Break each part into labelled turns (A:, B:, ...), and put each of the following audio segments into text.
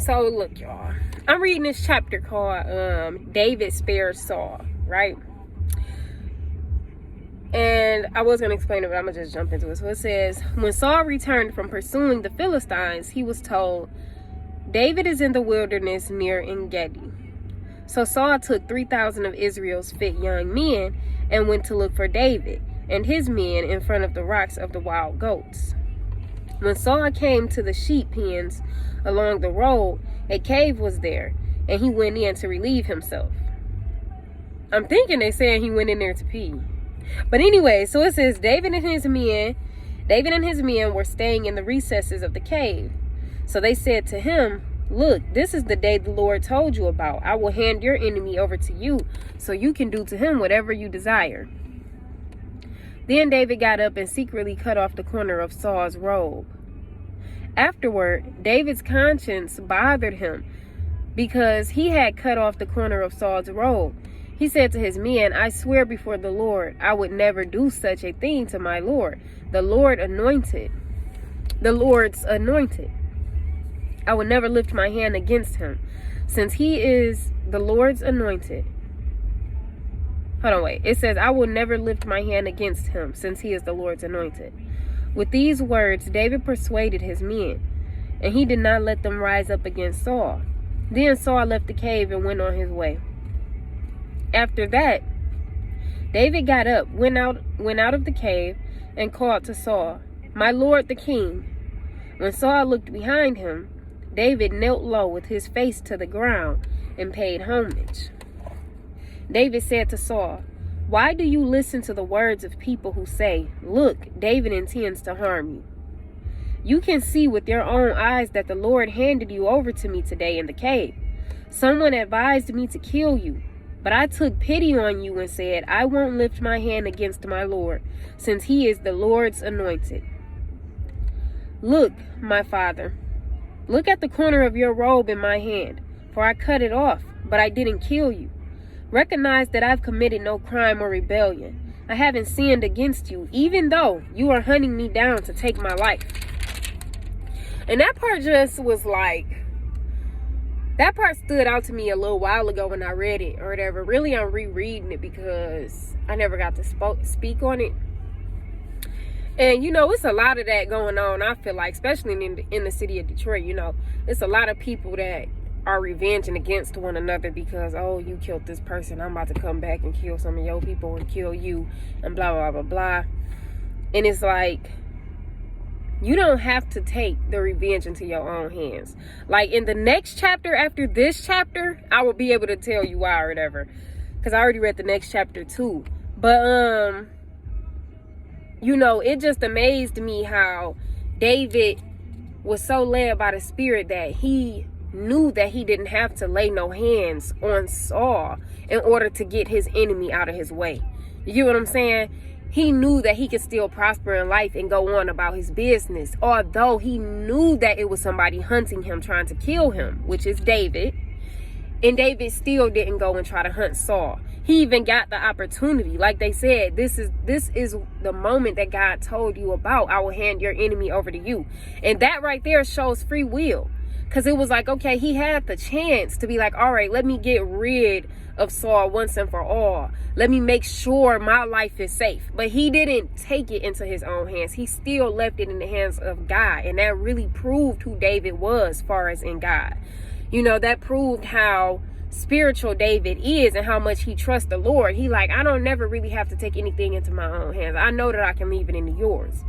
A: So look, y'all, I'm reading this chapter called David Spares Saul, right? And I was going to explain it, but I'm going to just jump into it. So it says, when Saul returned from pursuing the Philistines, he was told, David is in the wilderness near En-Gedi. So Saul took 3,000 of Israel's fit young men and went to look for David and his men in front of the rocks of the wild goats. When Saul came to the sheep pens along the road, a cave was there, and he went in to relieve himself. I'm thinking they're saying he went in there to pee. But anyway, so it says David and his men were staying in the recesses of the cave. So they said to him, look, this is the day the Lord told you about. I will hand your enemy over to you, so you can do to him whatever you desire. Then David got up and secretly cut off the corner of Saul's robe. Afterward, David's conscience bothered him because he had cut off the corner of Saul's robe. He said to his men, I swear before the Lord, I would never do such a thing to my Lord, the Lord's anointed. I would never lift my hand against him, since he is the Lord's anointed. It says, I will never lift my hand against him, since he is the Lord's anointed. With these words, David persuaded his men, and he did not let them rise up against Saul. Then Saul left the cave and went on his way. After that, David got up, went out of the cave, and called to Saul, my lord the king. When Saul looked behind him, David knelt low with his face to the ground and paid homage. David said to Saul, why do you listen to the words of people who say, look, David intends to harm you? You can see with your own eyes that the Lord handed you over to me today in the cave. Someone advised me to kill you, but I took pity on you and said, I won't lift my hand against my Lord, since he is the Lord's anointed. Look, my father, look at the corner of your robe in my hand, for I cut it off, but I didn't kill you. Recognize that I've committed no crime or rebellion. I haven't sinned against you, even though you are hunting me down to take my life. And that part just was like, that part stood out to me a little while ago when I read it or whatever. Really, I'm rereading it because I never got to speak on it. And, you know, it's a lot of that going on, I feel like, especially in the city of Detroit. You know, it's a lot of people that are revenging against one another because, oh, you killed this person, I'm about to come back and kill some of your people and kill you and blah, blah, blah, blah. And it's like, you don't have to take the revenge into your own hands. Like in the next chapter after this chapter, I will be able to tell you why or whatever, because I already read the next chapter too. But you know, it just amazed me how David was so led by the Spirit that he knew that he didn't have to lay no hands on Saul in order to get his enemy out of his way. You get what I'm saying? He knew that he could still prosper in life and go on about his business, although he knew that it was somebody hunting him, trying to kill him, which is David. And David still didn't go and try to hunt Saul. He even got the opportunity. Like they said, this is the moment that God told you about. I will hand your enemy over to you. And that right there shows free will. Because it was like, okay, he had the chance to be like, all right, let me get rid of Saul once and for all. Let me make sure my life is safe. But he didn't take it into his own hands. He still left it in the hands of God. And that really proved who David was as far as in God. You know, that proved how spiritual David is and how much he trusts the Lord. He like, I don't never really have to take anything into my own hands. I know that I can leave it into yours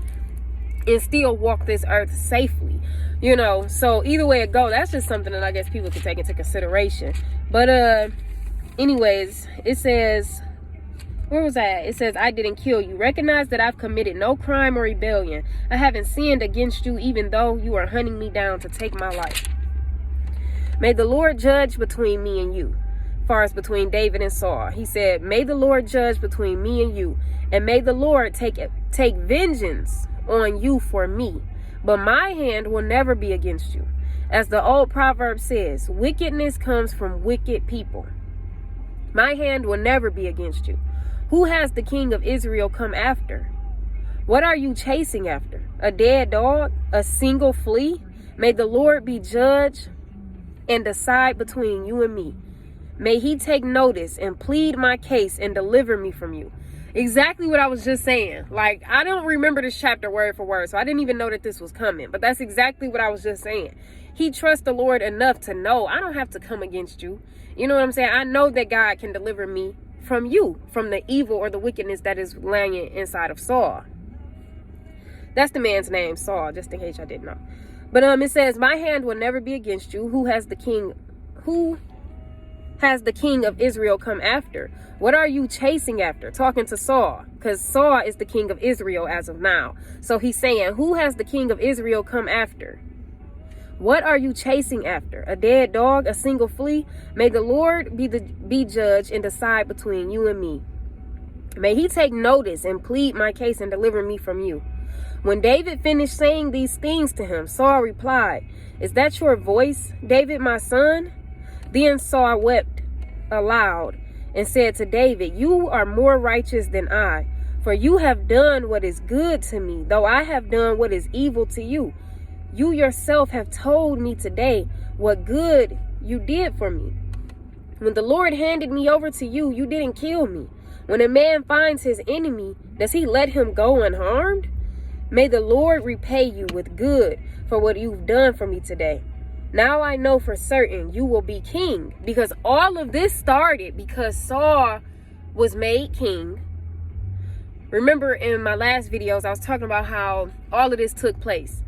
A: and still walk this earth safely. You know, so either way it go, that's just something that I guess people could take into consideration. But anyways, it says, where was that? It says, I didn't kill you. Recognize that I've committed no crime or rebellion. I haven't sinned against you, even though you are hunting me down to take my life. May the Lord judge between me and you. As far as between David and Saul, he said, may the Lord judge between me and you, and may the Lord take vengeance on you for me. But my hand will never be against you. As the old proverb says, wickedness comes from wicked people. My hand will never be against you. Who has the king of Israel come after? What are you chasing after? A dead dog? A single flea? May the Lord be judge and decide between you and me. May he take notice and plead my case and deliver me from you. Exactly what I was just saying. Like, I don't remember this chapter word for word, so I didn't even know that this was coming. But that's exactly what I was just saying. He trusts the Lord enough to know I don't have to come against you. You know what I'm saying? I know that God can deliver me from you, from the evil or the wickedness that is lying inside of Saul. That's the man's name, Saul, just in case I didn't know. But it says, my hand will never be against you. Who has the king of Israel come after? What are you chasing after? Talking to Saul, because Saul is the king of Israel as of now. So he's saying, who has the king of Israel come after? What are you chasing after? A dead dog, a single flea? May the Lord be judge and decide between you and me. May he take notice and plead my case and deliver me from you. When David finished saying these things to him, Saul replied, is that your voice, David, my son? Then Saul wept aloud and said to David, you are more righteous than I, for you have done what is good to me, though I have done what is evil to you. You yourself have told me today what good you did for me. When the Lord handed me over to you, you didn't kill me. When a man finds his enemy, does he let him go unharmed? May the Lord repay you with good for what you've done for me today. Now I know for certain you will be king, because all of this started because Saul was made king. Remember in my last videos, I was talking about how all of this took place.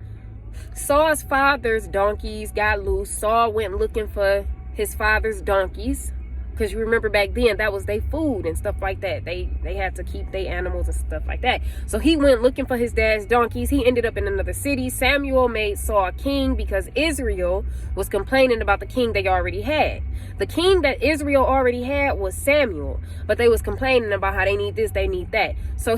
A: Saul's father's donkeys got loose. Saul went looking for his father's donkeys, because you remember back then that was their food and stuff like that. They had to keep their animals and stuff like that. So he went looking for his dad's donkeys. He ended up in another city. Samuel made Saul king because Israel was complaining about the king they already had. The king that Israel already had was Samuel, but they was complaining about how they need this, they need that. So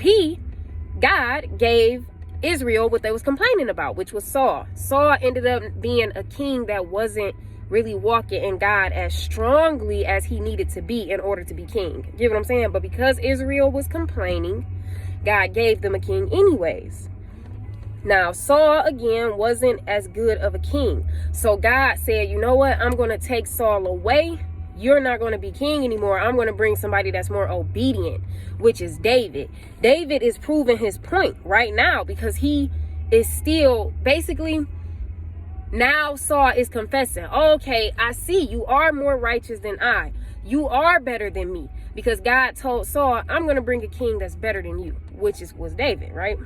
A: God gave Israel what they was complaining about, which was Saul. Saul ended up being a king that wasn't really walking in God as strongly as he needed to be in order to be king. You get what I'm saying? But because Israel was complaining, God gave them a king anyways. Now, Saul, again, wasn't as good of a king. So God said, you know what? I'm going to take Saul away. You're not going to be king anymore. I'm going to bring somebody that's more obedient, which is David. David is proving his point right now because he is still basically... Now Saul is confessing, okay, I see you are more righteous than I. You are better than me. Because God told Saul, I'm going to bring a king that's better than you, which was David, right?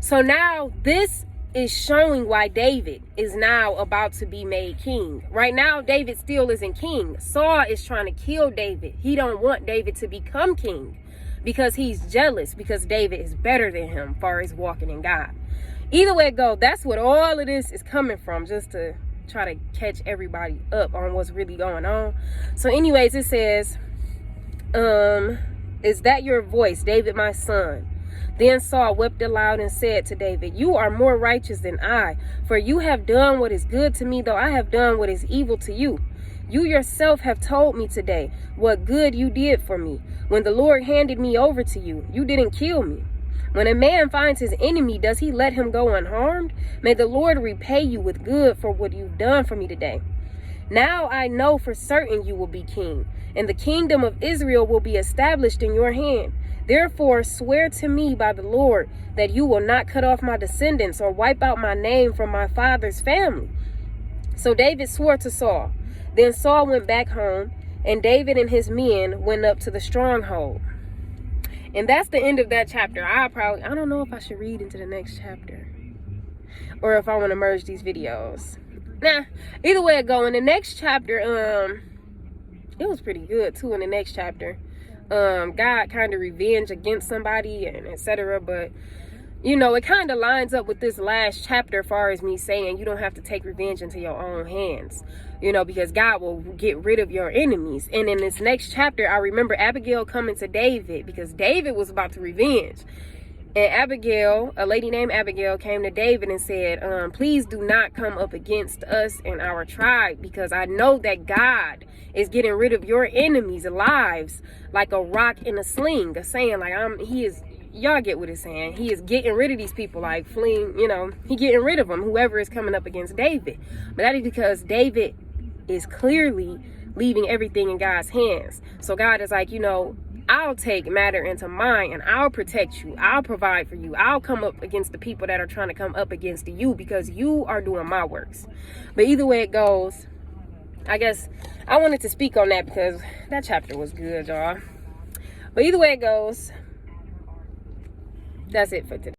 A: So now this is showing why David is now about to be made king. Right now, David still isn't king. Saul is trying to kill David. He don't want David to become king because he's jealous because David is better than him as far as walking in God. Either way it goes, that's what all of this is coming from, just to try to catch everybody up on what's really going on. So anyways, it says, is that your voice, David, my son? Then Saul wept aloud and said to David, you are more righteous than I, for you have done what is good to me, though I have done what is evil to you. You yourself have told me today what good you did for me. When the Lord handed me over to you, you didn't kill me. When a man finds his enemy, does he let him go unharmed? May the Lord repay you with good for what you've done for me today. Now I know for certain you will be king, and the kingdom of Israel will be established in your hand. Therefore, swear to me by the Lord that you will not cut off my descendants or wipe out my name from my father's family. So David swore to Saul. Then Saul went back home, and David and his men went up to the stronghold. And that's the end of that chapter. I don't know if I should read into the next chapter or if I want to merge these videos. Nah, either way it go. In the next chapter, it was pretty good too in the next chapter. God kind of revenge against somebody and etc. But, you know, it kind of lines up with this last chapter as far as me saying you don't have to take revenge into your own hands. You know, because God will get rid of your enemies. And in this next chapter, I remember Abigail coming to David because David was about to revenge. And Abigail, a lady named Abigail, came to David and said, please do not come up against us and our tribe, because I know that God is getting rid of your enemies' lives like a rock in a sling. Saying like, y'all get what it's saying. He is getting rid of these people, like fleeing, he getting rid of them, whoever is coming up against David. But that is because David is clearly leaving everything in God's hands. So God is like, I'll take matter into mine and I'll protect you. I'll provide for you. I'll come up against the people that are trying to come up against you because you are doing my works. But either way it goes, I guess I wanted to speak on that because that chapter was good, y'all. But either way it goes, that's it for today.